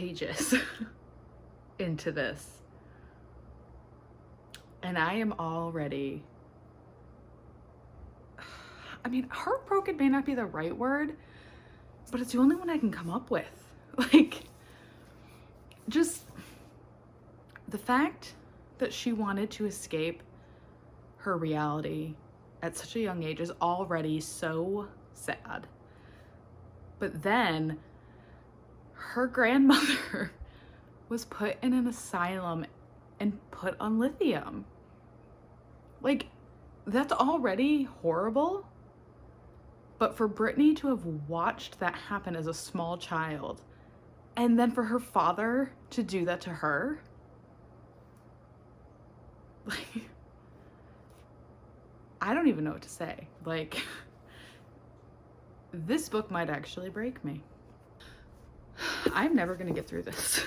pages into this. And I am already, I mean, heartbroken may not be the right word, but it's the only one I can come up with. Like, just the fact that she wanted to escape her reality at such a young age is already so sad. But then her grandmother was put in an asylum and put on lithium. Like, that's already horrible. But for Britney to have watched that happen as a small child, and then for her father to do that to her, like, I don't even know what to say. Like, this book might actually break me. I'm never gonna get through this.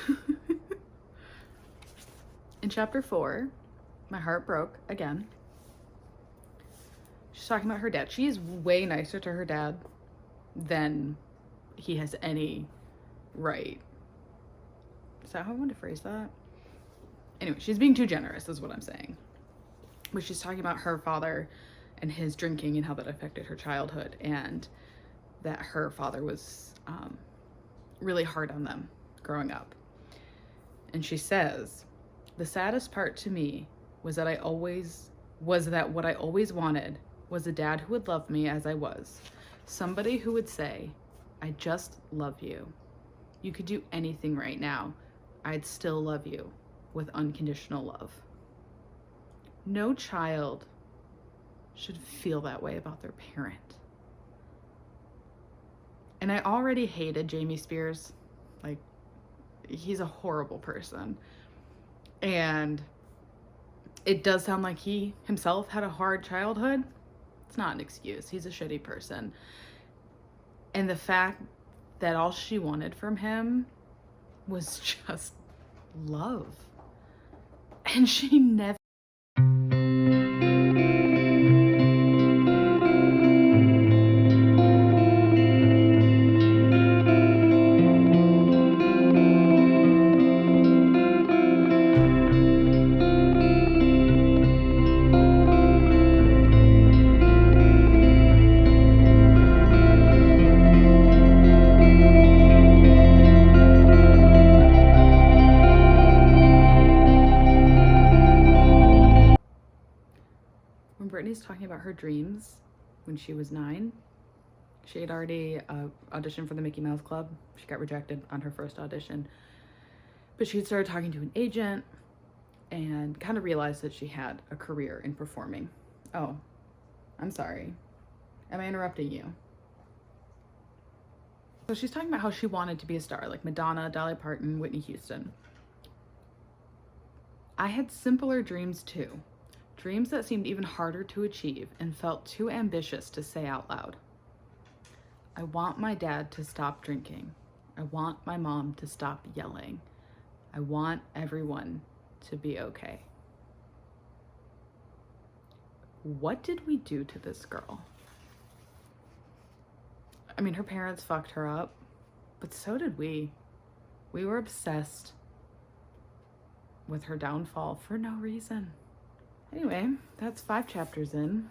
In chapter 4, my heart broke again. She's talking about her dad. She is way nicer to her dad than he has any right. Is that how I want to phrase that? Anyway, she's being too generous is what I'm saying. But she's talking about her father and his drinking and how that affected her childhood, and that her father was really hard on them growing up. And she says, the saddest part to me was that what I always wanted was a dad who would love me as I was. Somebody who would say, I just love you. You could do anything right now. I'd still love you with unconditional love. No child should feel that way about their parent. And I already hated Jamie Spears. Like, he's a horrible person. And it does sound like he himself had a hard childhood. It's not an excuse. He's a shitty person. And the fact that all she wanted from him was just love. And she never. Britney's talking about her dreams when she was 9. She had already auditioned for the Mickey Mouse Club. She got rejected on her first audition. But she had started talking to an agent and kind of realized that she had a career in performing. Oh, I'm sorry. Am I interrupting you? So she's talking about how she wanted to be a star, like Madonna, Dolly Parton, Whitney Houston. I had simpler dreams too. Dreams that seemed even harder to achieve and felt too ambitious to say out loud. I want my dad to stop drinking. I want my mom to stop yelling. I want everyone to be okay. What did we do to this girl? I mean, her parents fucked her up, but so did we. We were obsessed with her downfall for no reason. Anyway, that's 5 chapters in.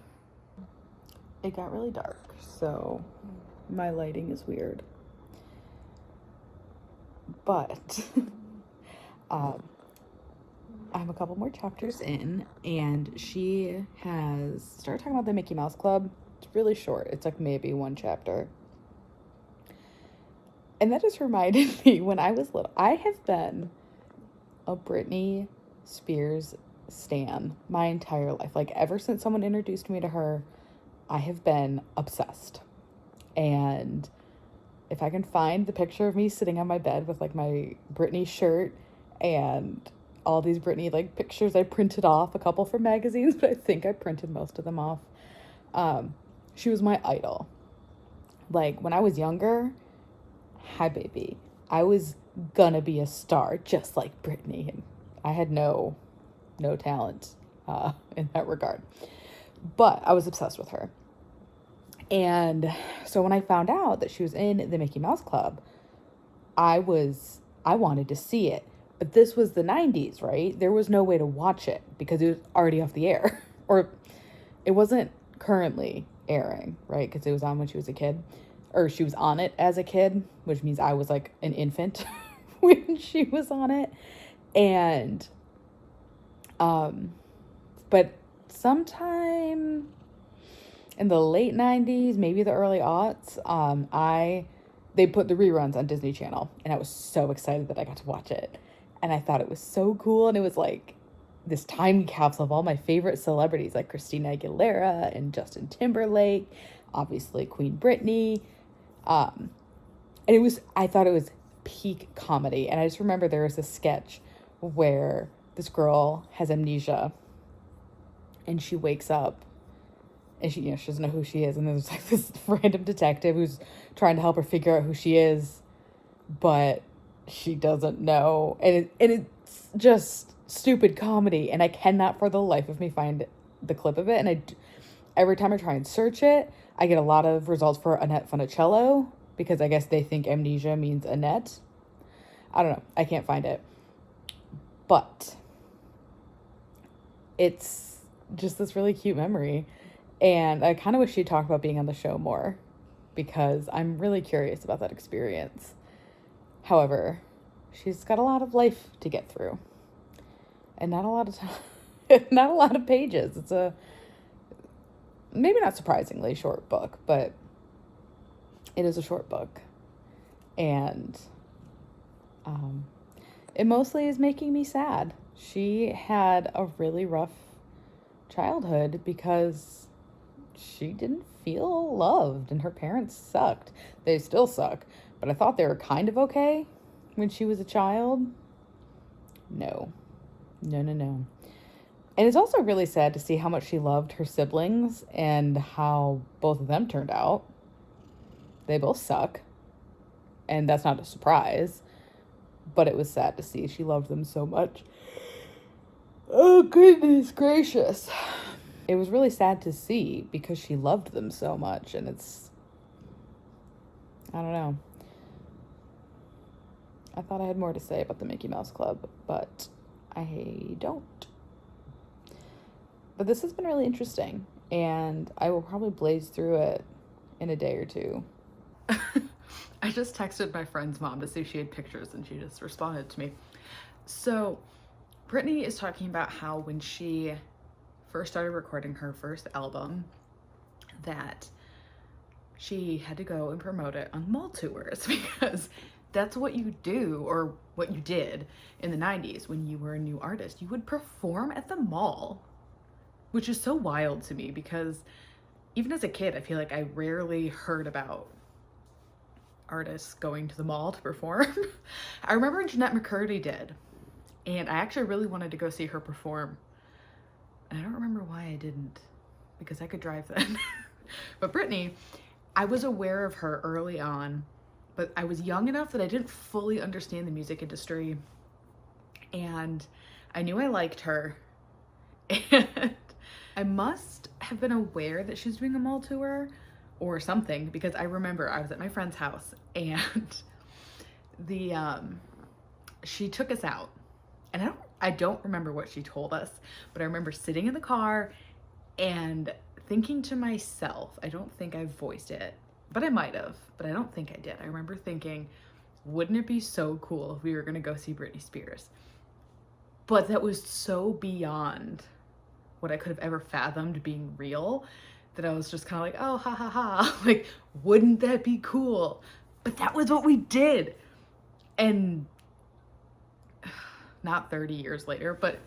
It got really dark, so my lighting is weird. But I'm a couple more chapters in, and she has started talking about the Mickey Mouse Club. It's really short. It's like maybe 1 chapter. And that just reminded me when I was little. I have been a Britney Spears stan my entire life. Like, ever since someone introduced me to her, I have been obsessed. And if I can find the picture of me sitting on my bed with like my Britney shirt and all these Britney like pictures I printed off, a couple from magazines, but I think I printed most of them off. She was my idol. Like, when I was younger, hi baby, I was gonna be a star just like Britney, and I had no talent in that regard, but I was obsessed with her. And so when I found out that she was in the Mickey Mouse Club, I was I wanted to see it. But this was the 90s, right? There was no way to watch it because it was already off the air. Or it wasn't currently airing, right? Because it was on when she was a kid. Or she was on it as a kid, which means I was like an infant when she was on it. And, but sometime in the late 90s, maybe the early aughts, they put the reruns on Disney Channel, and I was so excited that I got to watch it. And I thought it was so cool, and it was like this time capsule of all my favorite celebrities, like Christina Aguilera and Justin Timberlake, obviously Queen Britney. And I thought it was peak comedy. And I just remember there was a sketch where this girl has amnesia and she wakes up and she doesn't know who she is. And there's like this random detective who's trying to help her figure out who she is, but she doesn't know. And it's just stupid comedy. And I cannot for the life of me find the clip of it. And every time I try and search it, I get a lot of results for Annette Funicello, because I guess they think amnesia means Annette. I don't know. I can't find it. But it's just this really cute memory. And I kind of wish she'd talk about being on the show more, because I'm really curious about that experience. However, she's got a lot of life to get through. And not a lot of time, not a lot of pages. It's a maybe not surprisingly short book, but it is a short book. And it mostly is making me sad. She had a really rough childhood because she didn't feel loved and her parents sucked. They still suck, but I thought they were kind of okay when she was a child. No. And it's also really sad to see how much she loved her siblings and how both of them turned out. They both suck. And that's not a surprise. But it was sad to see she loved them so much. Oh, goodness gracious. It was really sad to see because she loved them so much. And I don't know. I thought I had more to say about the Mickey Mouse Club, but I don't. But this has been really interesting, and I will probably blaze through it in a day or two. I just texted my friend's mom to see if she had pictures, and she just responded to me. So Britney is talking about how when she first started recording her first album, that she had to go and promote it on mall tours, because that's what you do, or what you did in the 90s when you were a new artist. You would perform at the mall, which is so wild to me, because even as a kid, I feel like I rarely heard about artists going to the mall to perform. I remember Jeanette McCurdy did, and I actually really wanted to go see her perform. And I don't remember why I didn't, because I could drive then. But Britney, I was aware of her early on, but I was young enough that I didn't fully understand the music industry. And I knew I liked her. And I must have been aware that she was doing a mall tour or something, because I remember I was at my friend's house and she took us out, and I don't remember what she told us, but I remember sitting in the car and thinking to myself, I don't think I voiced it, but I might have, but I don't think I did. I remember thinking, wouldn't it be so cool if we were going to go see Britney Spears? But that was so beyond what I could have ever fathomed being real, that I was just kind of like, oh, ha ha ha. Like, wouldn't that be cool? But that was what we did. And not 30 years later, but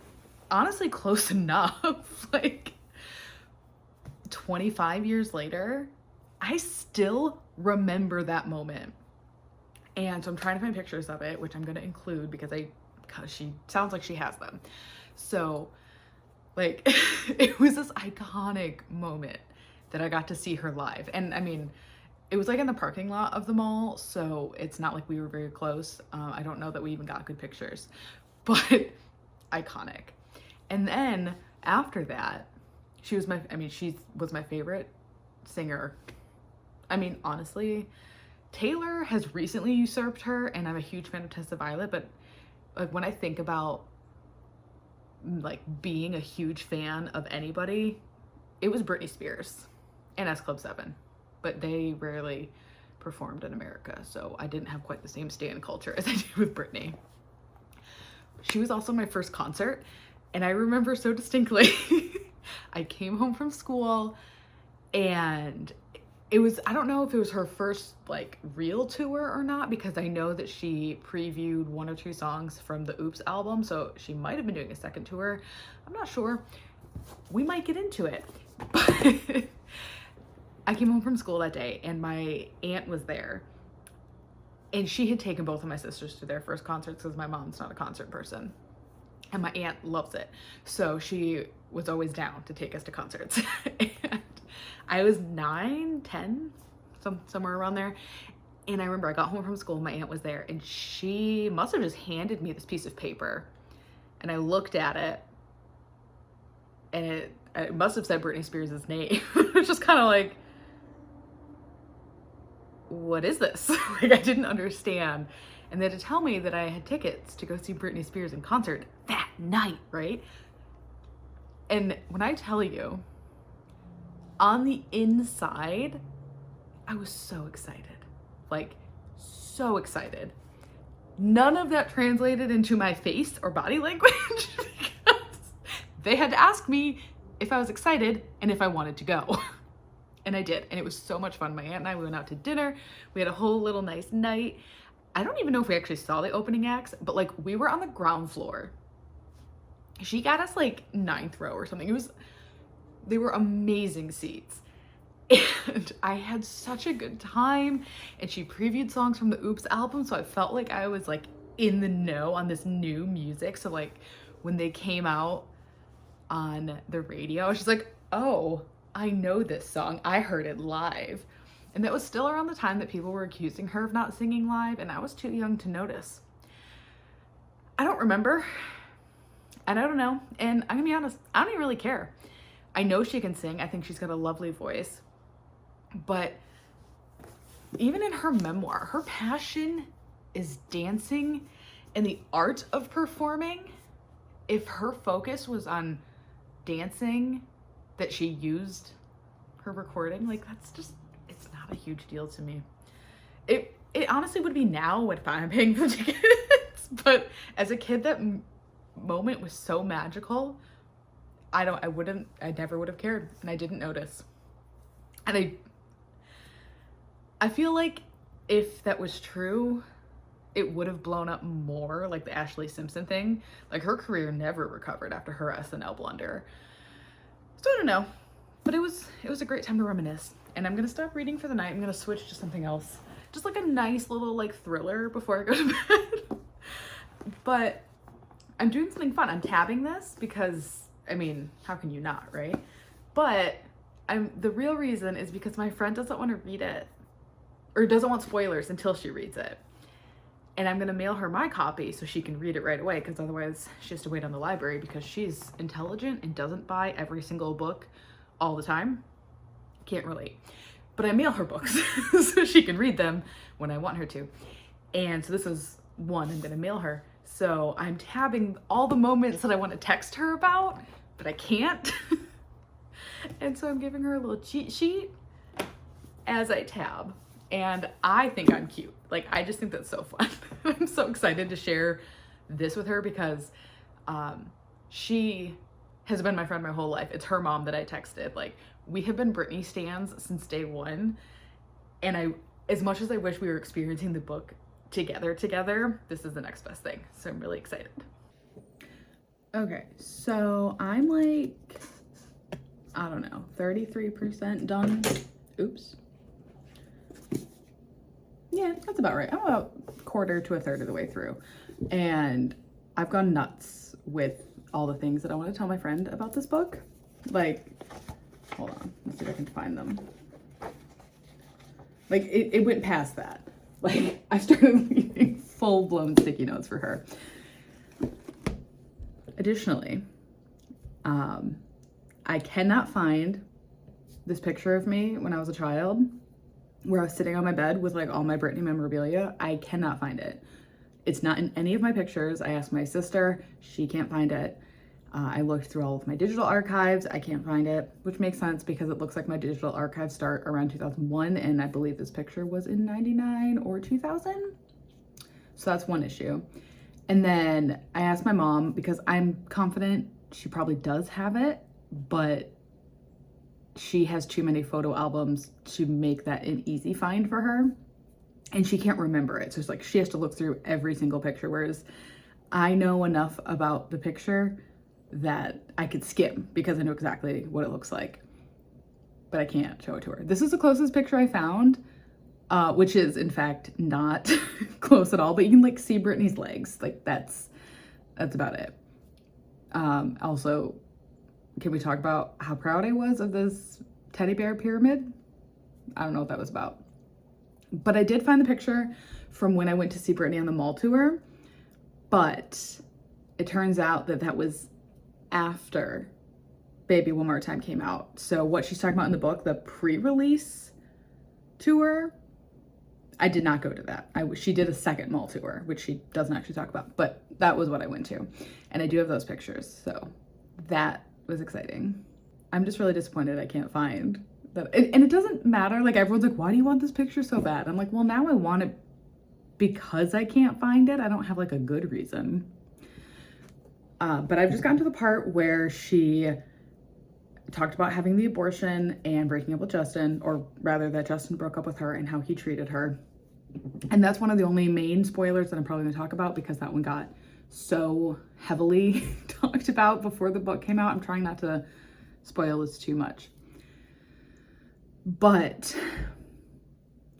honestly close enough. Like 25 years later, I still remember that moment. And so I'm trying to find pictures of it, which I'm going to include because she sounds like she has them. So like, it was this iconic moment that I got to see her live. And I mean, it was like in the parking lot of the mall, so it's not like we were very close. I don't know that we even got good pictures, but iconic. And then after that, she was my favorite singer. I mean, honestly, Taylor has recently usurped her, and I'm a huge fan of Tessa Violet, but like when I think about like being a huge fan of anybody, it was Britney Spears and S Club 7, but they rarely performed in America, so I didn't have quite the same stan culture as I did with Britney. She was also my first concert, and I remember so distinctly. I came home from school, and it was, I don't know if it was her first like real tour or not, because I know that she previewed 1 or 2 songs from the Oops album, so she might have been doing a second tour. I'm not sure. We might get into it. But I came home from school that day, and my aunt was there, and she had taken both of my sisters to their first concerts because my mom's not a concert person, and my aunt loves it, so she was always down to take us to concerts. And I was 9, 10, somewhere around there, and I remember I got home from school, my aunt was there, and she must have just handed me this piece of paper, and I looked at it, and it must have said Britney Spears' name. It was just kind of like, what is this? Like, I didn't understand. And then to tell me that I had tickets to go see Britney Spears in concert that night, right? And when I tell you, on the inside, I was so excited. Like, so excited. None of that translated into my face or body language because they had to ask me if I was excited and if I wanted to go. And I did, and it was so much fun. My aunt and I, we went out to dinner. We had a whole little nice night. I don't even know if we actually saw the opening acts, but like we were on the ground floor. She got us like 9th row or something. They were amazing seats. And I had such a good time. And she previewed songs from the Oops album, so I felt like I was like in the know on this new music. So like when they came out on the radio, she's like, oh, I know this song. I heard it live. And that was still around the time that people were accusing her of not singing live, and I was too young to notice. I don't remember, and I don't know, and I'm gonna be honest, I don't even really care. I know she can sing. I think she's got a lovely voice, but even in her memoir, her passion is dancing and the art of performing. If her focus was on dancing, that she used her recording, like that's just, it's not a huge deal to me. It honestly would be now if I'm paying for tickets, but as a kid, that moment was so magical. I never would have cared, and I didn't notice. And I feel like if that was true, it would have blown up more, like the Ashley Simpson thing. Like her career never recovered after her SNL blunder. So I don't know, but it was a great time to reminisce. And I'm gonna stop reading for the night. I'm gonna switch to something else, just like a nice little like thriller before I go to bed. But I'm doing something fun. I'm tabbing this because, I mean, how can you not, right? But the real reason is because my friend doesn't want to read it, or doesn't want spoilers until she reads it. And I'm gonna mail her my copy so she can read it right away, because otherwise she has to wait on the library, because she's intelligent and doesn't buy every single book all the time. Can't relate. But I mail her books so she can read them when I want her to. And so this is one I'm gonna mail her. So I'm tabbing all the moments that I want to text her about, but I can't. And so I'm giving her a little cheat sheet as I tab. And I think I'm cute. Like, I just think that's so fun. I'm so excited to share this with her because she has been my friend my whole life. It's her mom that I texted. Like, we have been Britney stans since day one. And as much as I wish we were experiencing the book together, this is the next best thing. So I'm really excited. Okay, so I'm like, I don't know, 33% done. Oops. Yeah, that's about right. I'm about a quarter to a third of the way through. And I've gone nuts with all the things that I want to tell my friend about this book. Like, hold on, let's see if I can find them. Like, it went past that. Like, I started leaving full-blown sticky notes for her. Additionally, I cannot find this picture of me when I was a child. where I was sitting on my bed with like all my Britney memorabilia. I cannot find it. It's not in any of my pictures. I asked my sister, she can't find it. I looked through all of my digital archives. I can't find it, which makes sense because it looks like my digital archives start around 2001, and I believe this picture was in 99 or 2000. So that's one issue. And then I asked my mom, because I'm confident she probably does have it, but she has too many photo albums to make that an easy find for her. And she can't remember it. So it's like she has to look through every single picture, whereas I know enough about the picture that I could skim because I know exactly what it looks like, but I can't show it to her. This is the closest picture I found, which is in fact not close at all, but you can like see Britney's legs. Like that's about it. Also, can we talk about how proud I was of this teddy bear pyramid? I don't know what that was about, but I did find the picture from when I went to see Britney on the mall tour, but it turns out that that was after Baby One More Time came out. So what she's talking about in the book, the pre-release tour, I did not go to that. She did a second mall tour, which she doesn't actually talk about, but that was what I went to. And I do have those pictures, so that was exciting. I'm just really disappointed I can't find that. And it doesn't matter, like everyone's like, why do you want this picture so bad? I'm like, well, now I want it because I can't find it. I don't have like a good reason. But I've just gotten to the part where she talked about having the abortion and breaking up with Justin, or rather that Justin broke up with her and how he treated her. And that's one of the only main spoilers that I'm probably gonna talk about because that one got so heavily talked about before the book came out. I'm trying not to spoil this too much. But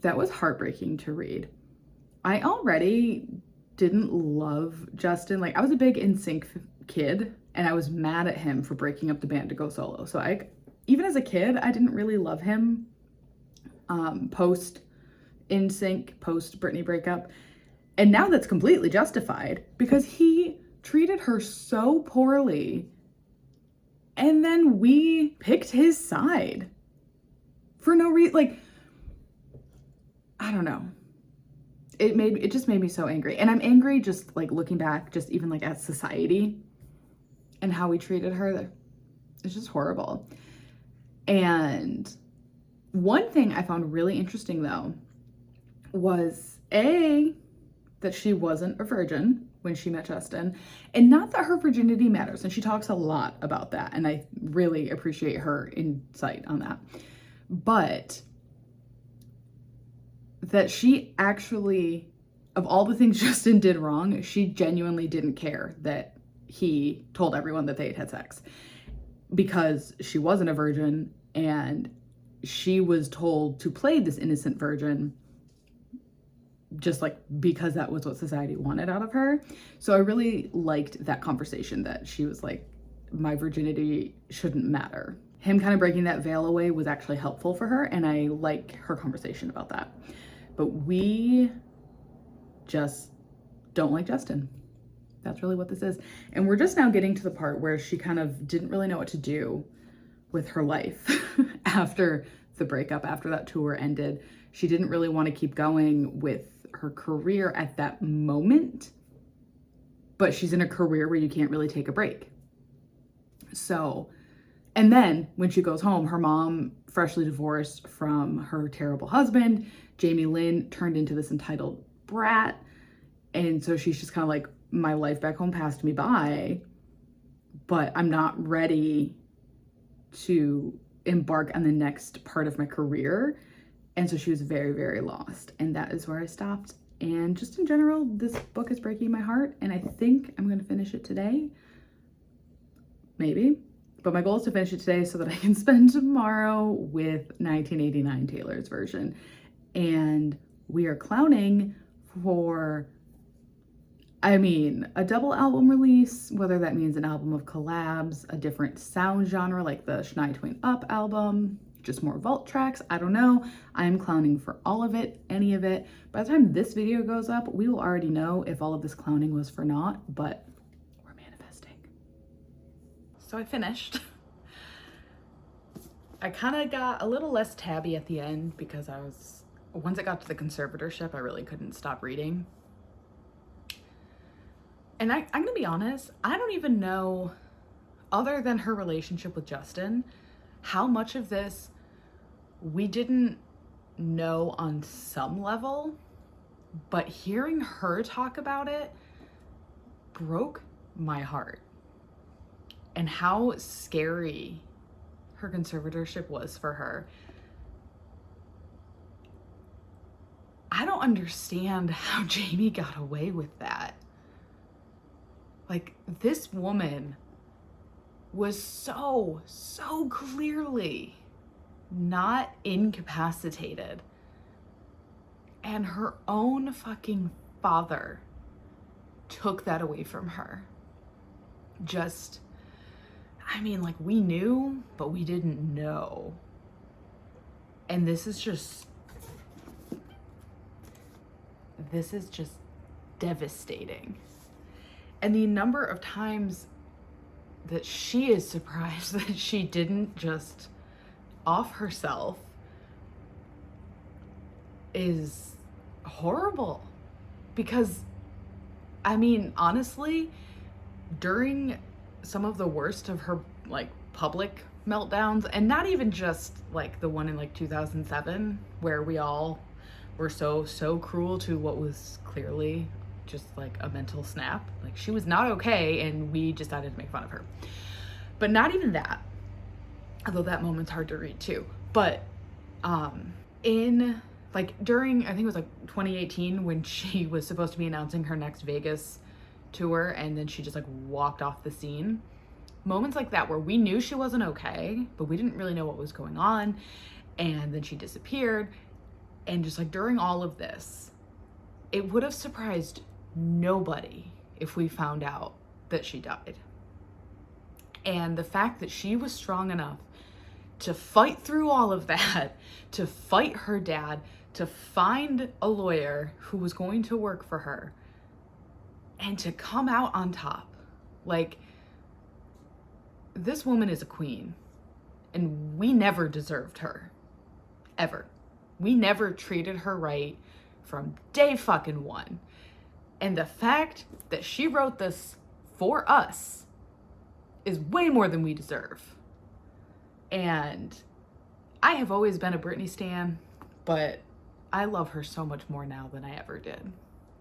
that was heartbreaking to read. I already didn't love Justin. Like I was a big NSYNC kid and I was mad at him for breaking up the band to go solo. So even as a kid, I didn't really love him post NSYNC, post Britney breakup. And now that's completely justified because he treated her so poorly. And then we picked his side for no reason. Like, I don't know. It just made me so angry. And I'm angry just like looking back, just even like at society and how we treated her. It's just horrible. And one thing I found really interesting though was that she wasn't a virgin when she met Justin, and not that her virginity matters. And she talks a lot about that. And I really appreciate her insight on that. But that she actually, of all the things Justin did wrong, she genuinely didn't care that he told everyone that they had had sex because she wasn't a virgin and she was told to play this innocent virgin just like because that was what society wanted out of her. So I really liked that conversation that she was like, my virginity shouldn't matter. Him kind of breaking that veil away was actually helpful for her, and I like her conversation about that. But we just don't like Justin. That's really what this is. And we're just now getting to the part where she kind of didn't really know what to do with her life after the breakup, after that tour ended. She didn't really want to keep going with her career at that moment, but she's in a career where you can't really take a break. So, and then when she goes home, her mom, freshly divorced from her terrible husband, Jamie Lynn, turned into this entitled brat. And so she's just kind of like, my life back home passed me by, but I'm not ready to embark on the next part of my career. And so she was very, very lost. And that is where I stopped. And just in general, this book is breaking my heart. And I think I'm going to finish it today. Maybe. But my goal is to finish it today so that I can spend tomorrow with 1989 Taylor's version. And we are clowning for, a double album release, whether that means an album of collabs, a different sound genre like the Shania Twain Up album, just more vault tracks, I don't know. I'm clowning for all of it, any of it. By the time this video goes up, we will already know if all of this clowning was for naught, but we're manifesting. So I finished. I kind of got a little less tabby at the end because I was once it got to the conservatorship, I really couldn't stop reading. And I'm gonna be honest, I don't even know, other than her relationship with Justin, how much of this we didn't know on some level, but hearing her talk about it broke my heart. And how scary her conservatorship was for her. I don't understand how Jamie got away with that. Like, this woman was so clearly not incapacitated. And her own fucking father took that away from her. Just, I mean, like, we knew, but we didn't know. And this is just devastating. And the number of times that she is surprised that she didn't just off herself is horrible. Because, I mean, honestly, during some of the worst of her, like, public meltdowns, and not even just, like, the one in, like, 2007, where we all were so cruel to what was clearly just, like, a mental snap. Like, she was not okay, and we decided to make fun of her. But not even that, although that moment's hard to read, too. But, in, like, during, I think it was, like, 2018, when she was supposed to be announcing her next Vegas tour, and then she just, like, walked off the scene. Moments like that where we knew she wasn't okay, but we didn't really know what was going on, and then she disappeared. And just, like, during all of this, it would have surprised nobody if we found out that she died. And the fact that she was strong enough to fight through all of that, to fight her dad, to find a lawyer who was going to work for her, and to come out on top. Like, this woman is a queen, and we never deserved her, ever. We never treated her right from day fucking one. And the fact that she wrote this for us is way more than we deserve. And I have always been a Britney stan, but I love her so much more now than I ever did.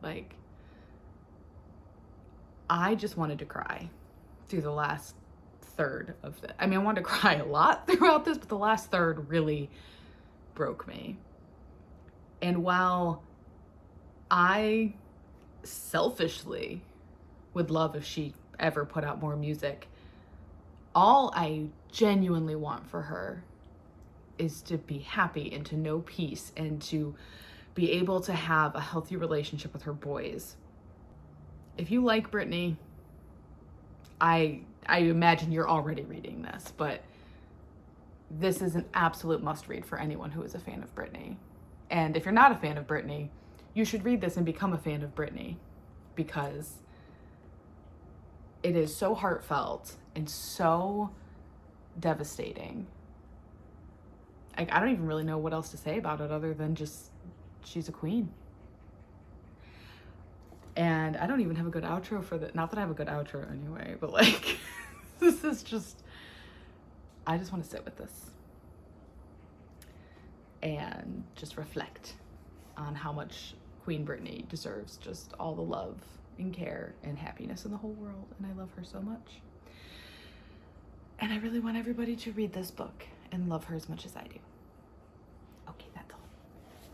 Like, I just wanted to cry through the last third of it. I mean, I wanted to cry a lot throughout this, but the last third really broke me. And while I selfishly would love if she ever put out more music, all I genuinely want for her is to be happy and to know peace and to be able to have a healthy relationship with her boys. If you like Britney, I imagine you're already reading this, but this is an absolute must read for anyone who is a fan of Britney. And if you're not a fan of Britney, you should read this and become a fan of Britney, because it is so heartfelt and so devastating. I don't even really know what else to say about it other than just, she's a queen. And I don't even have a good outro for that. Not that I have a good outro anyway, but, like, this is just, I just want to sit with this and just reflect on how much Queen Britney deserves just all the love and care and happiness in the whole world. And I love her so much. And I really want everybody to read this book and love her as much as I do.